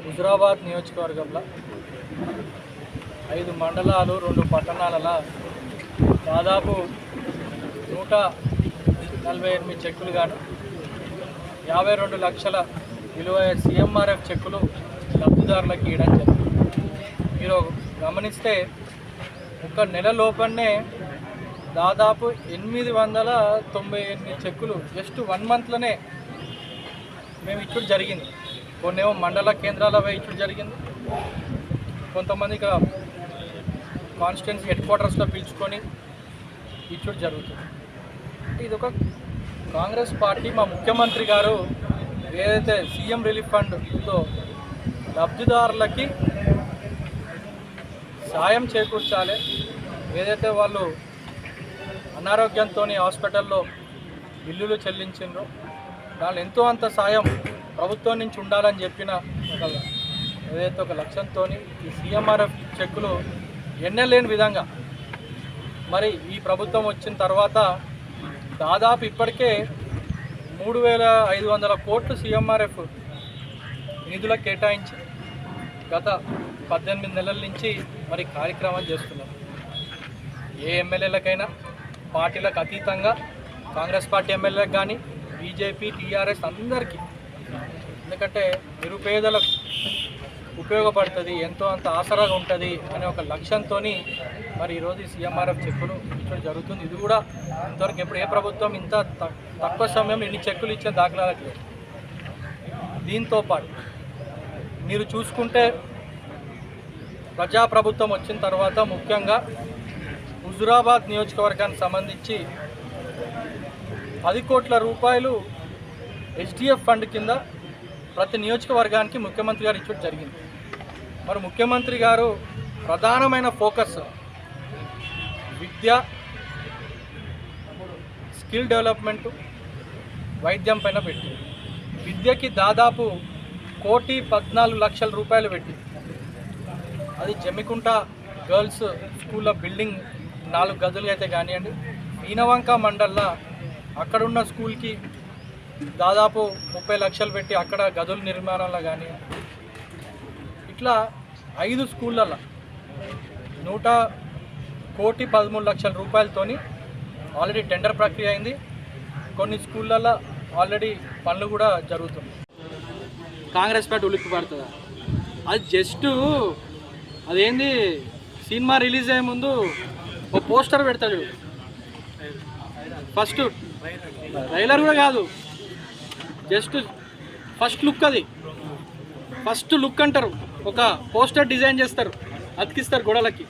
హుజురాబాద్ నియోజకవర్గంలో 5 మండలాలు 2 పట్టణాలలో దాదాపు 148 చెక్కులు గాను 52 లక్షల విలువ సీఎంఆర్ఎఫ్ చెక్కులు లబ్ధిదారులకు ఇవ్వడం జరిగింది. మీరు గమనిస్తే ఒక నెల లోపలనే దాదాపు 898 చెక్కులు జస్ట్ 1 మంత్లోనే మేము ఇచ్చుడు జరిగింది. కొన్నేమో మండల కేంద్రాల ఇచ్చుడు జరిగింది, కొంతమంది ఇక్కడ కాన్స్టిట్యున్సీ హెడ్ క్వార్టర్స్లో పిలుచుకొని ఇచ్చుడు జరుగుతుంది. ఇది ఒక కాంగ్రెస్ పార్టీ, మా ముఖ్యమంత్రి గారు ఏదైతే సీఎం రిలీఫ్ ఫండ్ ఉందో లబ్ధిదారులకి సాయం చేకూర్చాలి, ఏదైతే వాళ్ళు అనారోగ్యంతో హాస్పిటల్లో బిల్లులు చెల్లించిండ్రో దాని ఎంతో అంత సాయం ప్రభుత్వం నుంచి ఉండాలని చెప్పిన ఏదైతే ఒక లక్ష్యంతో ఈ సీఎంఆర్ఎఫ్ చెక్కులు ఎన్నలేని విధంగా మరి ఈ ప్రభుత్వం వచ్చిన తర్వాత దాదాపు ఇప్పటికే 3,500 కోట్లు సీఎంఆర్ఎఫ్ నిధులకు కేటాయించి గత 18 నెలల నుంచి మరి కార్యక్రమాలు చేస్తున్నారు. ఏ ఎమ్మెల్యేలకైనా పార్టీలకు అతీతంగా కాంగ్రెస్ పార్టీ ఎమ్మెల్యేలకు కానీ బీజేపీ టీఆర్ఎస్ అందరికీ, ఎందుకంటే నిరుపేదలకు ఉపయోగపడుతుంది, ఎంతో అంత ఆసరాగా ఉంటుంది అనే ఒక లక్ష్యంతో మరి ఈరోజు ఈ సీఎంఆర్ఎఫ్ చెక్కులు ఇచ్చడం జరుగుతుంది. ఇది కూడా ఇంతవరకు ఎప్పుడు ఏ ప్రభుత్వం ఇంత తక్కువ సమయంలో ఇన్ని చెక్కులు ఇచ్చే దాఖలాలకు లేదు. దీంతో పాటు మీరు చూసుకుంటే ప్రజాప్రభుత్వం వచ్చిన తర్వాత ముఖ్యంగా హుజురాబాద్ నియోజకవర్గానికి సంబంధించి 10 కోట్ల రూపాయలు ఎస్డిఎఫ్ ఫండ్ కింద ప్రతి నియోజకవర్గానికి ముఖ్యమంత్రి గారు ఇచ్చడం జరిగింది. మరి ముఖ్యమంత్రి గారు ప్రధానమైన ఫోకస్ విద్య, స్కిల్ డెవలప్మెంటు, వైద్యం పైన పెట్టి విద్యకి దాదాపు 1,14,00,000 రూపాయలు పెట్టి అది జమ్మికుంట గర్ల్స్ స్కూల్లో బిల్డింగ్ 4 గదులు అయితే కానివ్వండి, ఈనవంక మండల్లో అక్కడున్న స్కూల్కి దాదాపు 30 లక్షలు పెట్టి అక్కడ గదుల నిర్మాణంలో కానీ ఇట్లా 5 స్కూళ్ళల్లో 1,13,00,000 రూపాయలతోని ఆల్రెడీ టెండర్ ప్రక్రియ అయింది. కొన్ని స్కూళ్ళల్లో ఆల్రెడీ పనులు కూడా జరుగుతుంది. కాంగ్రెస్ పార్టీ ఉలిక్కి పడుతుందా? అది జస్ట్ అదేంది, సినిమా రిలీజ్ అయ్యే ముందు ఓ పోస్టర్ పెడతాడు, ఫస్ట్ ట్రైలర్ కూడా కాదు, జస్ట్ ఫస్ట్ లుక్, అది ఫస్ట్ లుక్ అంటారు, ఒక పోస్టర్ డిజైన్ చేస్తారు, అతికిస్తారు గోడలకి.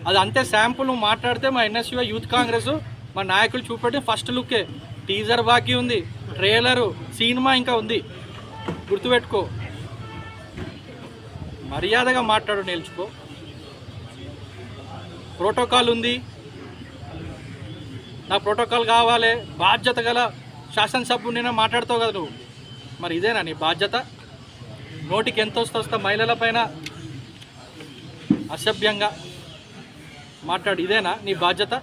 అది అంతే శాంపుల్. మాట్లాడితే మా ఎన్ఎస్యూ యూత్ కాంగ్రెస్ మా నాయకులు చూపెట్టి ఫస్ట్ లుక్కే, టీజర్ బాకీ ఉంది, ట్రైలరు, సినిమా ఇంకా ఉంది. గుర్తుపెట్టుకో, మర్యాదగా మాట్లాడు, నేర్చుకో. ప్రోటోకాల్ ఉంది, నా ప్రోటోకాల్ కావాలి, బాధ్యత గల శాసనసభ్యుడినైనా మాట్లాడుతావు కదా నువ్వు. మరి ఇదేనా నీ బాధ్యత? నోటికి ఎంత వస్తా మహిళల పైన అసభ్యంగా మాట్లాడు, ఇదేనా నీ బాధ్యత?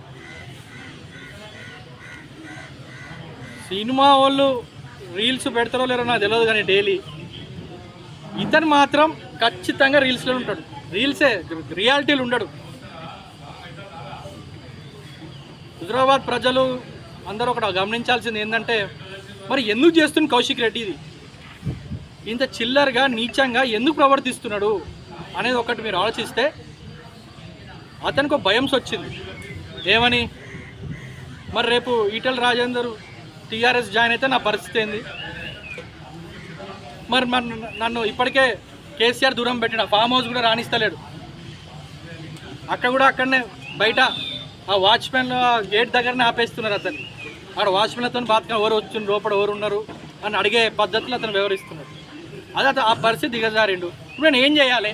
సినిమా వాళ్ళు రీల్స్ పెడతారో లేరో నాకు తెలియదు, కానీ డైలీ ఇతను మాత్రం ఖచ్చితంగా రీల్స్లో ఉంటాడు. రీల్సే, రియాలిటీలు ఉండడు. హుజురాబాద్ ప్రజలు అందరూ ఒకటి గమనించాల్సింది ఏంటంటే, మరి ఎందుకు చేస్తుంది కౌశిక్ రెడ్డి ఇది? ఇంత చిల్లర్గా నీచంగా ఎందుకు ప్రవర్తిస్తున్నాడు అనేది ఒకటి మీరు ఆలోచిస్తే అతనికి ఒక భయం వచ్చింది. ఏమని? మరి రేపు ఈటెల రాజేందర్ టీఆర్ఎస్ జాయిన్ అయితే నా పరిస్థితి ఏంది? మరి నన్ను ఇప్పటికే కేసీఆర్ దూరం పెట్టిన, ఫామ్ హౌస్ కూడా రాణిస్తలేడు. అక్కడ కూడా అక్కడనే బయట ఆ వాచ్మెన్లో గేట్ దగ్గరనే ఆపేస్తున్నారు అతన్ని. అక్కడ వాచ్మెన్లతో బాత్కాన్ ఎవరు వచ్చిండ్రు, లోపల ఎవరు ఉన్నారు అని అడిగే పద్ధతిలో అతను వివరిస్తున్నాడు. అది ఆ పరిస్థితి దిగజారిండు. ఇప్పుడు నేను ఏం చేయాలి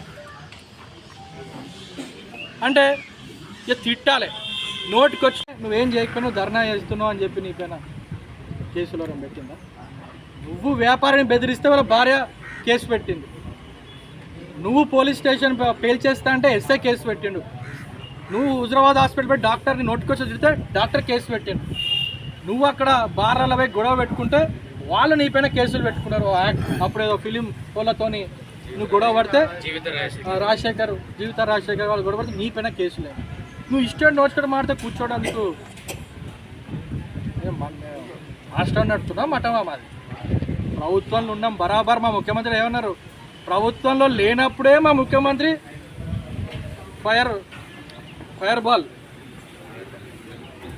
అంటే ఇక తిట్టాలి, నోటికి వచ్చి నువ్వేం చేయకపోయినా ధర్నా చేస్తున్నావు అని చెప్పి నీ పైన కేసులో పెట్టిందా? నువ్వు వ్యాపారాన్ని బెదిరిస్తే వాళ్ళ భార్య కేసు పెట్టింది, నువ్వు పోలీస్ స్టేషన్ పేల్చేస్తా అంటే ఎస్ఐ కేసు పెట్టిండు, నువ్వు హుజురాబాద్ హాస్పిటల్ పెట్టి డాక్టర్ని నోటికొచ్చి తిడితే డాక్టర్ కేసు పెట్టిండు, నువ్వు అక్కడ బారాల పోయి గొడవ పెట్టుకుంటే వాళ్ళు నీ పైన కేసులు పెట్టుకున్నారు. అప్పుడు ఏదో ఫిలిం వాళ్ళతోని నువ్వు గొడవ పడితే జీవిత రాజశేఖర్ వాళ్ళు గొడవ పడితే నీ పైన కేసులే. నువ్వు ఇష్టం నోచుకొని మాడితే కూర్చోడానికి రాష్ట్రం నడుతున్నా మటమా మాది. ప్రభుత్వంలో ఉన్నాం బరాబర్. మా ముఖ్యమంత్రి ఏమన్నారు, ప్రభుత్వంలో లేనప్పుడే మా ముఖ్యమంత్రి ఫైర్ బాల్.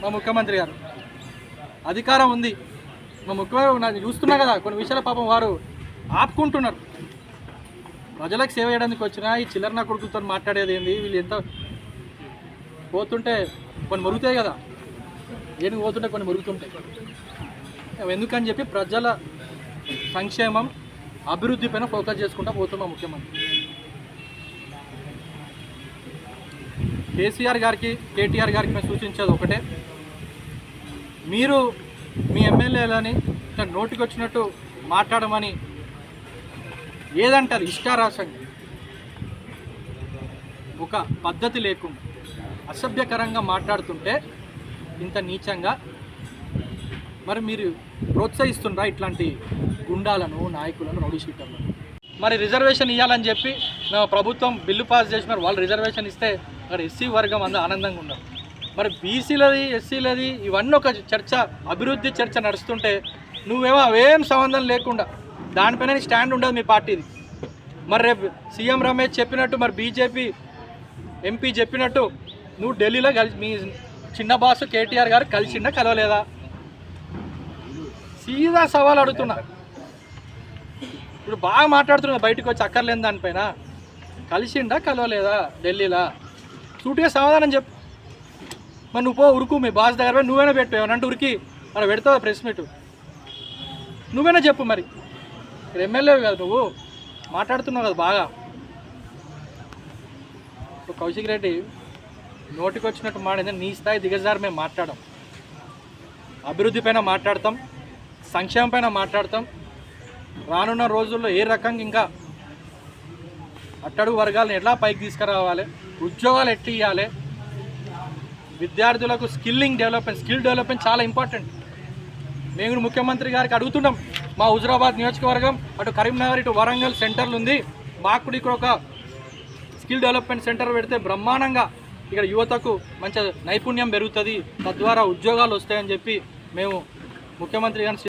మా ముఖ్యమంత్రి గారు అధికారం ఉంది. మా ముఖ్యమంత్రి నాకు చూస్తున్నా కదా కొన్ని విషయాల పాపం వారు ఆపుకుంటున్నారు. ప్రజలకు సేవ చేయడానికి వచ్చినా ఈ చిల్లర నా కొడుకులతో మాట్లాడేది ఏంది, వీళ్ళు ఎంత పోతుంటే కొన్ని మురుగుతాయి కదా, ఏమి పోతుంటే కొన్ని మురుగుతుంటాయి. ఎందుకని చెప్పి ప్రజల సంక్షేమం అభివృద్ధి పైన ఫోకస్ చేసుకుంటా పోతున్నాం ముఖ్యమంత్రి. కేసీఆర్ గారికి కేటీఆర్ గారికి మేము సూచించేది ఒకటే, మీరు మీ ఎమ్మెల్యేలని నోటికి వచ్చినట్టు మాట్లాడమని ఏదంటారు ఇష్టారాశంగా ఒక పద్ధతి లేకుండా అసభ్యకరంగా మాట్లాడుతుంటే ఇంత నీచంగా మరి మీరు ప్రోత్సహిస్తుండ్రా ఇట్లాంటి గుండాలను, నాయకులను, రౌడీ షీటర్లను? మరి రిజర్వేషన్ ఇవ్వాలని చెప్పి ప్రభుత్వం బిల్లు పాస్ చేసినారు. వాళ్ళు రిజర్వేషన్ ఇస్తే అక్కడ ఎస్సీ వర్గం అందరూ ఆనందంగా ఉన్నారు. మరి బీసీలది, ఎస్సీలది ఇవన్నీ ఒక చర్చ, అభివృద్ధి చర్చ నడుస్తుంటే నువ్వేమో అవేం సంబంధం లేకుండా దానిపైన స్టాండ్ ఉండదు మీ పార్టీది. మరి రేపు సీఎం రమేష్ చెప్పినట్టు, మరి బీజేపీ ఎంపీ చెప్పినట్టు నువ్వు ఢిల్లీలో మీ చిన్న బాసు కేటీఆర్ గారు కలిసిండా కలవలేదా? సీదా సవాల్ అడుగుతున్నా. ఇప్పుడు బాగా మాట్లాడుతున్నా బయటకు వచ్చి అక్కర్లేని దానిపైన, కలిసిండా కలవలేదా ఢిల్లీలో? సూటిగా సమాధానం చెప్పు. మరి నువ్వు పో ఉరుకు మీ బాస్ దగ్గర పోయి నువ్వైనా పెట్టు, ఏమనంటే ఉరికి అక్కడ పెడతావు ప్రెస్ మీట్, నువ్వైనా చెప్పు. మరి ఇక్కడ ఎమ్మెల్యే కదా నువ్వు, మాట్లాడుతున్నావు కదా బాగా. ఇప్పుడు కౌశిక్ రెడ్డి నోటికి వచ్చినట్టు మాట్లాడింది, నీ స్థాయి దిగజారి మేము మాట్లాడాం. అభివృద్ధి పైన మాట్లాడతాం, సంక్షేమం పైన మాట్లాడతాం. రానున్న రోజుల్లో ఏ రకంగా ఇంకా అట్టడుగు వర్గాలను ఎట్లా పైకి తీసుకురావాలి, ఉద్యోగాలు ఎట్లా ఇవ్వాలి, విద్యార్థులకు స్కిల్ డెవలప్మెంట్ చాలా ఇంపార్టెంట్. మేము ముఖ్యమంత్రి గారికి అడుగుతున్నాం, మా హుజరాబాద్ నియోజకవర్గం అటు కరీంనగర్ ఇటు వరంగల్ సెంటర్లు ఉంది, మాకు కూడా ఇక్కడ ఒక స్కిల్ డెవలప్మెంట్ సెంటర్ పెడితే బ్రహ్మాండంగా ఇక్కడ యువతకు మంచి నైపుణ్యం పెరుగుతుంది, తద్వారా ఉద్యోగాలు వస్తాయని చెప్పి మేము ముఖ్యమంత్రి గారిని